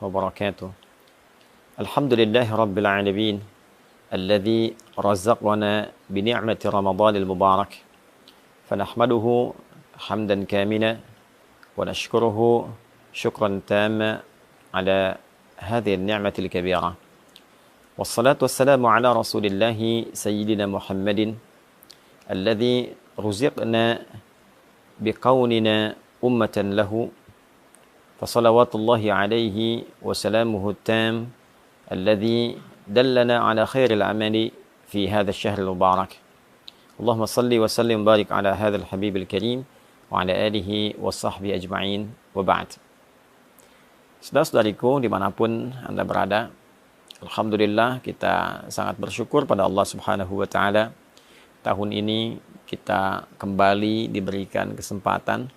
وبركاته. الحمد لله رب العالمين الذي رزقنا بنعمة رمضان المبارك، فنحمده حمدا كاملا ونشكره شكرا تاما على هذه النعمة الكبيرة، والصلاة والسلام على رسول الله سيدنا محمد الذي رزقنا بكوننا أمة له، فصلوات الله عليه وسلامه التام الذي دلنا على خير العمل في هذا الشهر المبارك. اللهم صل وسلم وبارك على هذا الحبيب الكريم وعلى آله وصحبه أجمعين وبعد. Saudara-saudariku dimanapun Anda berada, Alhamdulillah kita sangat bersyukur pada Allah Subhanahu wa Ta'ala. Tahun ini kita kembali diberikan kesempatan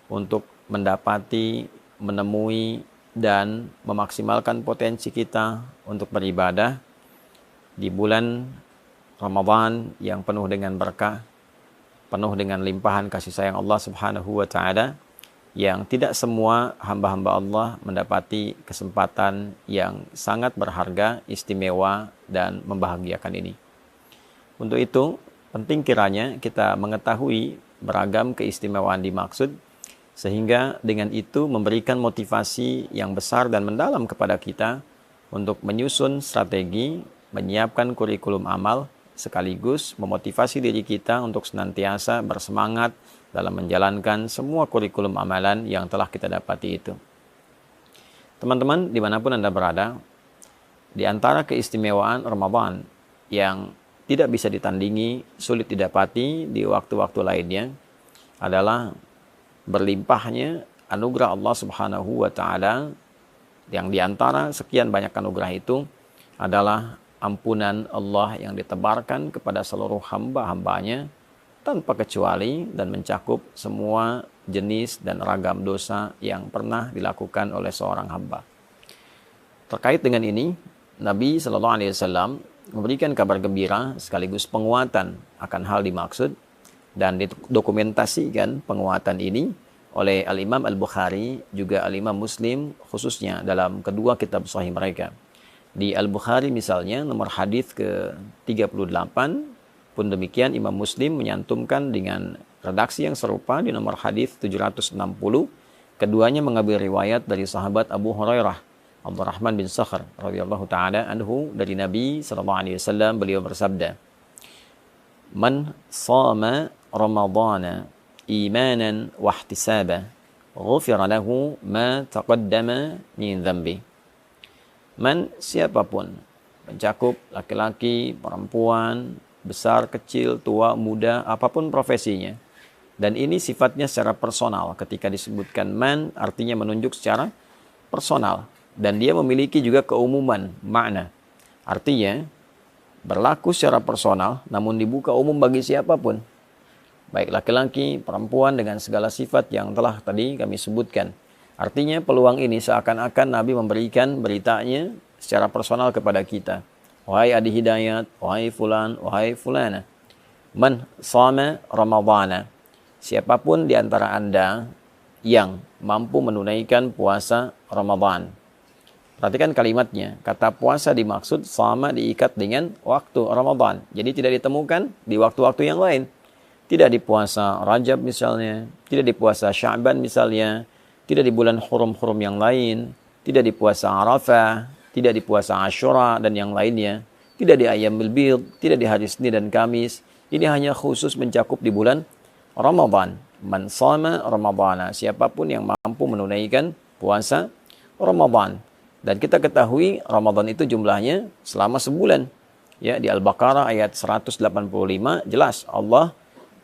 untuk mendapati, menemui, dan memaksimalkan potensi kita untuk beribadah di bulan Ramadan yang penuh dengan berkah, penuh dengan limpahan kasih sayang Allah Subhanahu wa Ta'ala, yang tidak semua hamba-hamba Allah mendapati kesempatan yang sangat berharga, istimewa, dan membahagiakan ini. Untuk itu, penting kiranya kita mengetahui beragam keistimewaan dimaksud, sehingga dengan itu memberikan motivasi yang besar dan mendalam kepada kita untuk menyusun strategi, menyiapkan kurikulum amal, sekaligus memotivasi diri kita untuk senantiasa bersemangat dalam menjalankan semua kurikulum amalan yang telah kita dapati itu. Teman-teman, dimanapun Anda berada, di antara keistimewaan Ramadan yang tidak bisa ditandingi, sulit didapati di waktu-waktu lainnya adalah berlimpahnya anugerah Allah Subhanahu wa Ta'ala, yang diantara sekian banyak anugerah itu adalah ampunan Allah yang ditebarkan kepada seluruh hamba-hambanya tanpa kecuali dan mencakup semua jenis dan ragam dosa yang pernah dilakukan oleh seorang hamba. Terkait dengan ini, Nabi SAW memberikan kabar gembira sekaligus penguatan akan hal dimaksud, dan didokumentasikan penguatan ini oleh Al-Imam Al-Bukhari juga Al-Imam Muslim, khususnya dalam kedua kitab sahih mereka. Di Al-Bukhari misalnya nomor hadis ke-38 pun demikian Imam Muslim menyantumkan dengan redaksi yang serupa di nomor hadis 760. Keduanya mengambil riwayat dari sahabat Abu Hurairah Abdurrahman bin Sakhr radhiyallahu taala anhu dari Nabi sallallahu alaihi wasallam, beliau bersabda, "Man shama Ramadana imanan wa ihtisaba, ghufira lahu ma taqaddama min dhanbi." Man, siapapun, mencakup laki-laki, perempuan, besar, kecil, tua, muda, apapun profesinya. Dan ini sifatnya secara personal. Ketika disebutkan man, artinya menunjuk secara personal. Dan dia memiliki juga keumuman makna. Artinya, berlaku secara personal, namun dibuka umum bagi siapapun. Baik laki-laki, perempuan, dengan segala sifat yang telah tadi kami sebutkan. Artinya peluang ini seakan-akan Nabi memberikan beritanya secara personal kepada kita. Wahai Adi Hidayat, wahai fulan, wahai fulana, man shama Ramadana, siapapun di antara Anda yang mampu menunaikan puasa Ramadan. Perhatikan kalimatnya, kata puasa dimaksud, sama diikat dengan waktu Ramadan. Jadi tidak ditemukan di waktu-waktu yang lain. Tidak di puasa Rajab misalnya, tidak di puasa Sya'ban misalnya, tidak di bulan hurum-hurum yang lain, tidak di puasa Arafah, tidak di puasa Asyura dan yang lainnya, tidak di Ayyamul Bid, tidak di hari Senin dan Kamis. Ini hanya khusus mencakup di bulan Ramadan. Man shama Ramadana, siapapun yang mampu menunaikan puasa Ramadan. Dan kita ketahui Ramadan itu jumlahnya selama sebulan. Ya, di Al-Baqarah ayat 185 jelas Allah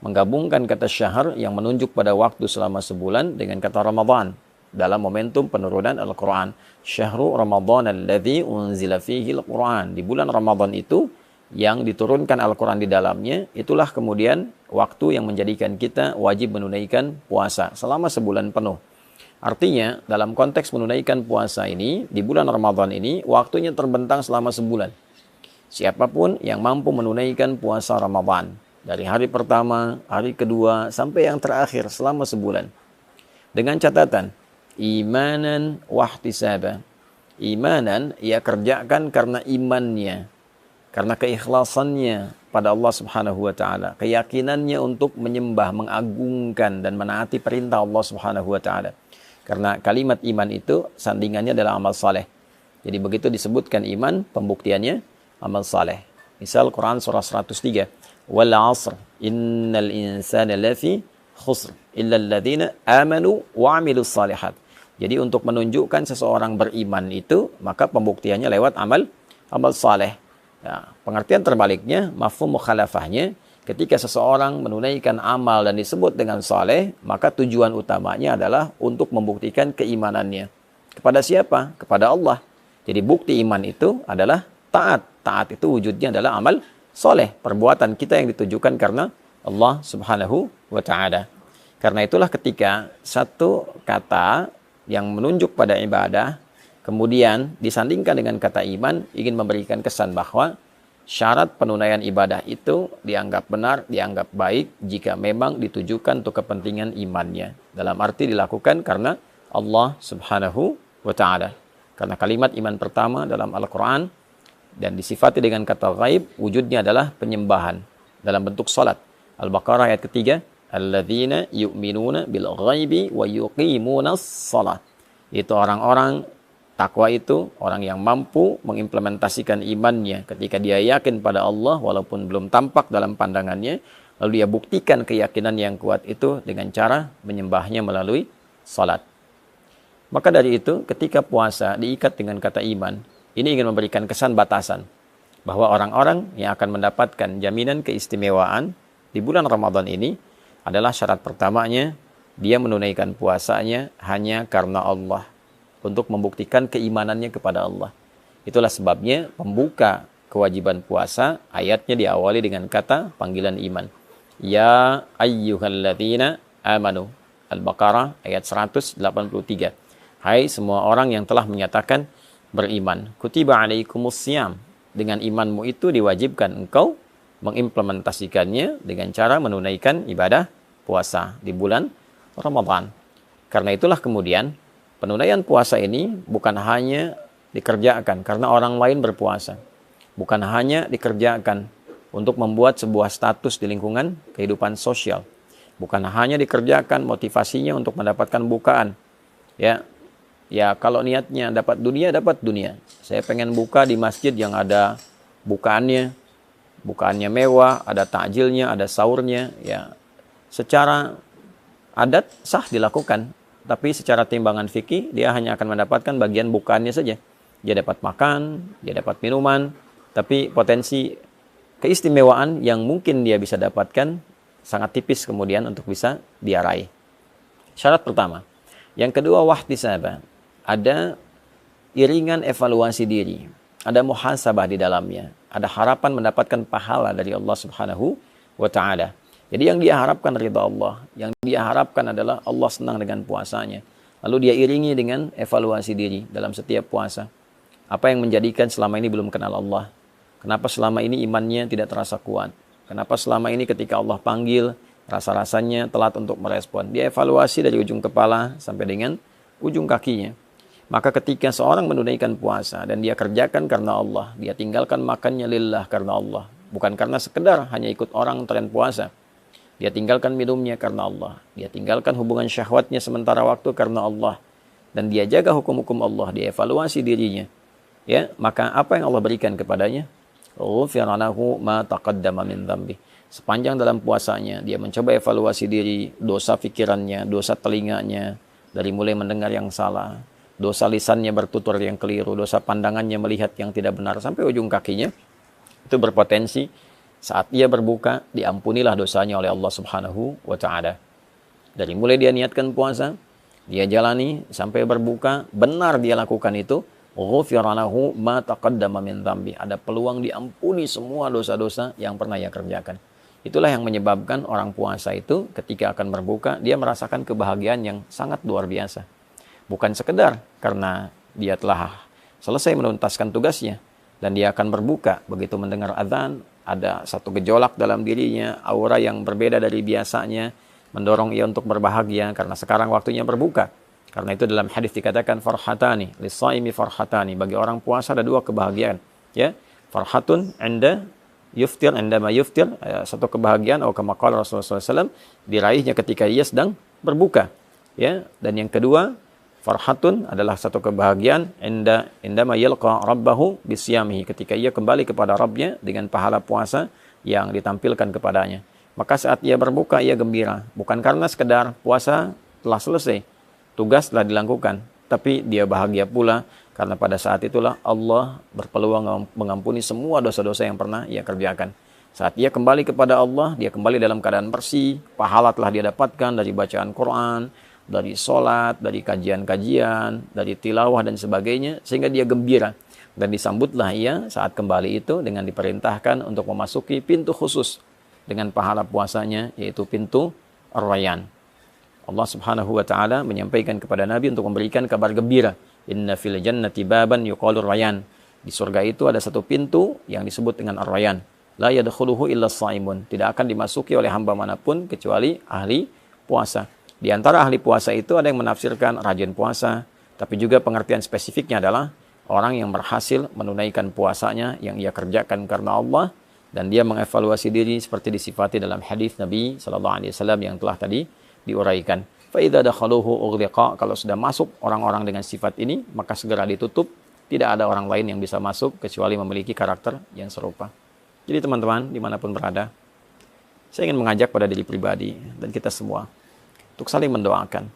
menggabungkan kata syahr yang menunjuk pada waktu selama sebulan dengan kata Ramadan dalam momentum penurunan Al-Quran. Syahrul Ramadan alladzi unzila fihi Al-Quran. Di bulan Ramadan itu yang diturunkan Al-Quran di dalamnya, itulah kemudian waktu yang menjadikan kita wajib menunaikan puasa selama sebulan penuh. Artinya dalam konteks menunaikan puasa ini, di bulan Ramadan ini, waktunya terbentang selama sebulan. Siapapun yang mampu menunaikan puasa Ramadan, dari hari pertama, hari kedua, sampai yang terakhir selama sebulan. Dengan catatan, imanan wahtisaba. imanan, ia kerjakan karena imannya, karena keikhlasannya pada Allah Subhanahu wa taala, keyakinannya untuk menyembah, mengagungkan dan menaati perintah Allah Subhanahu wa taala. Karena kalimat iman itu sandingannya adalah amal saleh. Jadi begitu disebutkan iman, pembuktiannya amal saleh. Misal Quran surah 103, wal 'asr innal insana lafi khusr illa alladziina amanu wa 'amilus shalihat. Jadi untuk menunjukkan seseorang beriman itu, maka pembuktiannya lewat amal saleh. Ya, pengertian terbaliknya, mafhum mukhalafahnya, ketika seseorang menunaikan amal dan disebut dengan saleh, maka tujuan utamanya adalah untuk membuktikan keimanannya. Kepada siapa? Kepada Allah. Jadi bukti iman itu adalah taat. Taat itu wujudnya adalah amal saleh, perbuatan kita yang ditujukan karena Allah Subhanahu wa taala. Karena itulah ketika satu kata yang menunjuk pada ibadah kemudian disandingkan dengan kata iman, ingin memberikan kesan bahwa syarat penunaian ibadah itu dianggap benar, dianggap baik jika memang ditujukan untuk kepentingan imannya. Dalam arti dilakukan karena Allah Subhanahu wa taala. Karena kalimat iman pertama dalam Al-Quran dan disifati dengan kata ghaib, wujudnya adalah penyembahan dalam bentuk salat. Al-Baqarah ayat ketiga, alladzina yu'minuna bil ghaibi wa yuqimunas shalah. Itu orang-orang takwa itu, orang yang mampu mengimplementasikan imannya ketika dia yakin pada Allah walaupun belum tampak dalam pandangannya, lalu dia buktikan keyakinan yang kuat itu dengan cara menyembahnya melalui salat. Maka dari itu, ketika puasa diikat dengan kata iman, ini ingin memberikan kesan batasan bahwa orang-orang yang akan mendapatkan jaminan keistimewaan di bulan Ramadan ini adalah syarat pertamanya, dia menunaikan puasanya hanya karena Allah, untuk membuktikan keimanannya kepada Allah. Itulah sebabnya pembuka kewajiban puasa, ayatnya diawali dengan kata panggilan iman. Ya ayyuhalladzina amanu. Al-Baqarah ayat 183. Hai semua orang yang telah menyatakan beriman. Kutiba alaikumussyam. Dengan imanmu itu diwajibkan engkau mengimplementasikannya dengan cara menunaikan ibadah puasa di bulan Ramadan. Karena itulah kemudian penunaian puasa ini bukan hanya dikerjakan karena orang lain berpuasa. Bukan hanya dikerjakan untuk membuat sebuah status di lingkungan kehidupan sosial. Bukan hanya dikerjakan motivasinya untuk mendapatkan bukaan. Ya kalau niatnya dapat dunia, dapat dunia. Saya pengen buka di masjid yang ada bukaannya mewah, ada takjilnya, ada sahurnya. Ya, secara adat sah dilakukan. Tapi secara timbangan fikih, dia hanya akan mendapatkan bagian bukaannya saja. Dia dapat makan, dia dapat minuman, tapi potensi keistimewaan yang mungkin dia bisa dapatkan sangat tipis kemudian untuk bisa dia raih. Syarat pertama. Yang kedua, wahtisabah. Ada iringan evaluasi diri. Ada muhasabah di dalamnya. Ada harapan mendapatkan pahala dari Allah Subhanahu wa ta'ala. Jadi yang dia harapkan ridha Allah, yang dia harapkan adalah Allah senang dengan puasanya. Lalu dia iringi dengan evaluasi diri dalam setiap puasa. Apa yang menjadikan selama ini belum kenal Allah? Kenapa selama ini imannya tidak terasa kuat? Kenapa selama ini ketika Allah panggil, rasa-rasanya telat untuk merespon? Dia evaluasi dari ujung kepala sampai dengan ujung kakinya. Maka ketika seorang menunaikan puasa dan dia kerjakan karena Allah, dia tinggalkan makannya lillah karena Allah. Bukan karena sekedar hanya ikut orang tren puasa. Dia tinggalkan minumnya karena Allah. Dia tinggalkan hubungan syahwatnya sementara waktu karena Allah. Dan dia jaga hukum-hukum Allah. Dia evaluasi dirinya. Ya, maka apa yang Allah berikan kepadanya? Ghufira lahu ma taqaddama min dzambi. Sepanjang dalam puasanya, dia mencoba evaluasi diri, dosa fikirannya, dosa telinganya, dari mulai mendengar yang salah, dosa lisannya bertutur yang keliru, dosa pandangannya melihat yang tidak benar, sampai ujung kakinya. Itu berpotensi saat ia berbuka, diampunilah dosanya oleh Allah Subhanahu wa ta'ala. Dari mulai dia niatkan puasa, dia jalani sampai berbuka, benar dia lakukan itu, ghufira lahu ma taqaddama min dzambi. Ada peluang diampuni semua dosa-dosa yang pernah ia kerjakan. Itulah yang menyebabkan orang puasa itu ketika akan berbuka, dia merasakan kebahagiaan yang sangat luar biasa. Bukan sekedar karena dia telah selesai menuntaskan tugasnya, dan dia akan berbuka begitu mendengar azan, ada satu gejolak dalam dirinya, aura yang berbeda dari biasanya, mendorong ia untuk berbahagia karena sekarang waktunya berbuka. Karena itu dalam hadis dikatakan farhatani lis-shaimi farhatani, bagi orang puasa ada dua kebahagiaan, ya. Farhatun inda yuftir, indama yuftir, satu kebahagiaan atau kama qala Rasulullah SAW, diraihnya ketika ia sedang berbuka, ya. Dan yang kedua, farhatun adalah satu kebahagiaan indama yalqa rabbahu bisyamihi, ketika ia kembali kepada Rabbnya dengan pahala puasa yang ditampilkan kepadanya. Maka saat ia berbuka ia gembira, bukan karena sekedar puasa telah selesai, tugas telah dilakukan, tapi dia bahagia pula karena pada saat itulah Allah berpeluang mengampuni semua dosa-dosa yang pernah ia kerjakan. Saat ia kembali kepada Allah, dia kembali dalam keadaan bersih, pahala telah dia dapatkan dari bacaan Quran, dari sholat, dari kajian-kajian, dari tilawah dan sebagainya, sehingga dia gembira. Dan disambutlah ia saat kembali itu dengan diperintahkan untuk memasuki pintu khusus dengan pahala puasanya, yaitu pintu Ar-Rayyan. Allah Subhanahu wa taala menyampaikan kepada Nabi untuk memberikan kabar gembira. Inna fil jannati baban yuqalu Ar-Rayyan. Di surga itu ada satu pintu yang disebut dengan Ar-Rayyan. La yadkhuluhu illa as-shaimun. Tidak akan dimasuki oleh hamba manapun kecuali ahli puasa. Di antara ahli puasa itu ada yang menafsirkan rajin puasa, tapi juga pengertian spesifiknya adalah orang yang berhasil menunaikan puasanya yang ia kerjakan karena Allah, dan dia mengevaluasi diri seperti disifati dalam hadis Nabi SAW yang telah tadi diuraikan. Fa'idha dakhaluhu ughliqa, kalau sudah masuk orang-orang dengan sifat ini, maka segera ditutup. Tidak ada orang lain yang bisa masuk kecuali memiliki karakter yang serupa. Jadi teman-teman, dimanapun berada, saya ingin mengajak pada diri pribadi dan kita semua untuk saling mendoakan.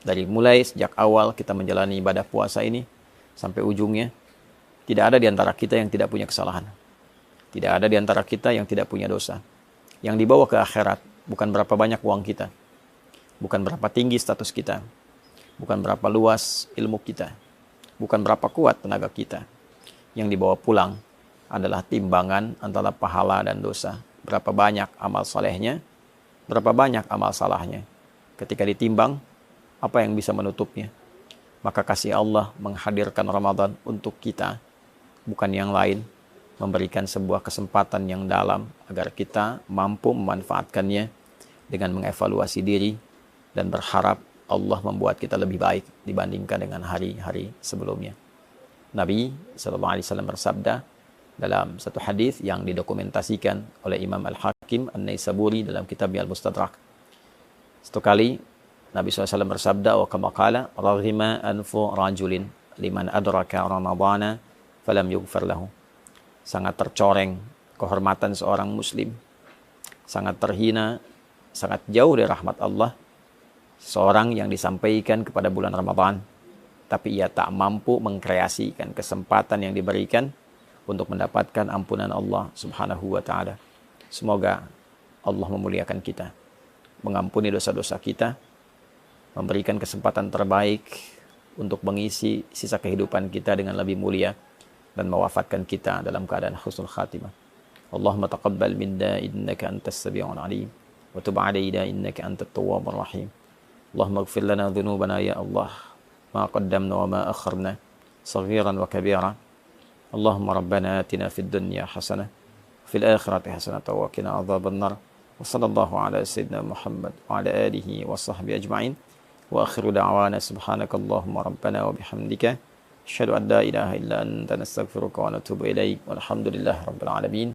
Dari mulai sejak awal kita menjalani ibadah puasa ini sampai ujungnya, tidak ada di antara kita yang tidak punya kesalahan. Tidak ada di antara kita yang tidak punya dosa. Yang dibawa ke akhirat bukan berapa banyak uang kita, bukan berapa tinggi status kita, bukan berapa luas ilmu kita, bukan berapa kuat tenaga kita. Yang dibawa pulang adalah timbangan antara pahala dan dosa. Berapa banyak amal salehnya, berapa banyak amal salahnya. Ketika ditimbang, apa yang bisa menutupnya? Maka kasih Allah menghadirkan Ramadan untuk kita, bukan yang lain, memberikan sebuah kesempatan yang dalam agar kita mampu memanfaatkannya dengan mengevaluasi diri dan berharap Allah membuat kita lebih baik dibandingkan dengan hari-hari sebelumnya. Nabi SAW bersabda dalam satu hadis yang didokumentasikan oleh Imam Al-Hakim An-Naisaburi dalam kitabnya Al-Mustadrak. Satu kali Nabi SAW bersabda, wa kama qala raghima anfu rajulin liman adraka ramadana falam yughfar lahu. Sangat tercoreng kehormatan seorang muslim, sangat terhina, sangat jauh dari rahmat Allah seorang yang disampaikan kepada bulan Ramadan, tapi ia tak mampu mengkreasikan kesempatan yang diberikan untuk mendapatkan ampunan Allah Subhanahu wa taala. Semoga Allah memuliakan kita, mengampuni dosa-dosa kita, memberikan kesempatan terbaik untuk mengisi sisa kehidupan kita dengan lebih mulia, dan mewafatkan kita dalam keadaan husnul khatimah. Allahumma taqabbal minna innaka antas sami'ul alim wa tub 'alaina innaka antat tawwabur rahim. Allahumma ighfir lana dhunubana ya Allah, ma qaddamna wa ma akharna, saghiran wa kabira. Allahumma rabbana atina fid dunya hasanah wa fil akhirati hasanah wa qina adzaban nar. Wa sallallahu ala sayyidina Muhammad wa ala alihi wa sahbihi ajma'in. Wa akhiru da'wana subhanakallahumma rabbana wa bihamdika asyhadu an la ilaha illa anta nastaghfiruka wa natubu ilaik. Walhamdulillahi rabbil alamin.